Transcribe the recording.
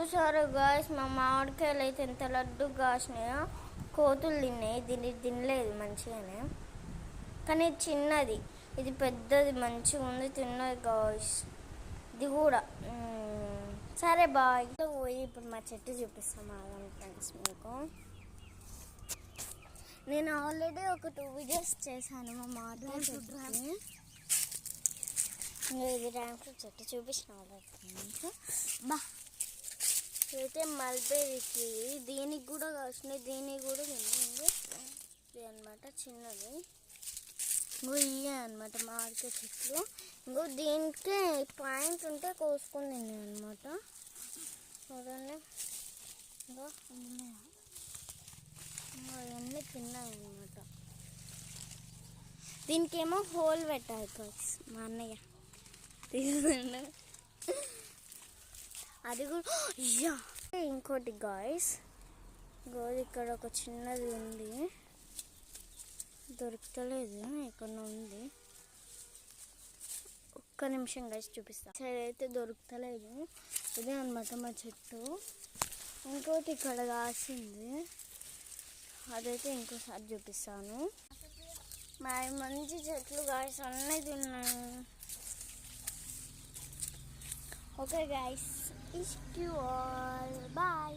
చూసారు గాయస్, మా మామిడికాయలు అయితే ఎంత లడ్డు కాసినాయో. కోతులు తిన్నాయి, దీన్ని తినలేదు మంచిగానే. కానీ ఇది చిన్నది, ఇది పెద్దది, మంచిగా ఉంది, తిన్నది గాయస్. ఇది కూడా సరే బాయ్. పోయి ఇప్పుడు మా చెట్టు చూపిస్తాం ఫ్రెండ్స్ మీకు. నేను ఆల్రెడీ ఒక 2 వీడియోస్ చేశాను మా మామిడికాయ చెట్టుని. ఇది డ్రాగన్ ఫ్రూట్ చెట్టు చూపించిన ఆల్రెడీ. బా అయితే మల్బెర్రీకి దీనికి కూడా కాసినాయి, దీనికి కూడా తిన్నాయి. ఇది అనమాట చిన్నది. ఇంకో ఇవే అనమాట మామిడికాయ చెట్లు. ఇంకో దీనికి పాయింట్ ఉంటే కోసుకొని తిన్నాయి అనమాట. చూడండి, ఇంకో అవన్నీ తిన్నాయి అనమాట. దీనికేమో హోల్ పెట్టాలి కాస్ మా అన్నయ్య తీసుకుండు. అది కూడా అయ్యా. ఇంకోటి గాయస్, ఇక్కడ ఒక చిన్నది ఉంది, దొరుకుతలేదు, ఎక్కడ ఉంది. ఒక్క నిమిషం గాయస్ చూపిస్తా. సరే అయితే దొరుకుతలేదు. ఇదే అనమాట మా చెట్టు. ఇంకోటి ఇక్కడ కాసింది, అదైతే ఇంకోసారి చూపిస్తాను. మంచి చెట్లు గాయస్, అన్నీ తిన్నాను. Okay guys, issue all bye.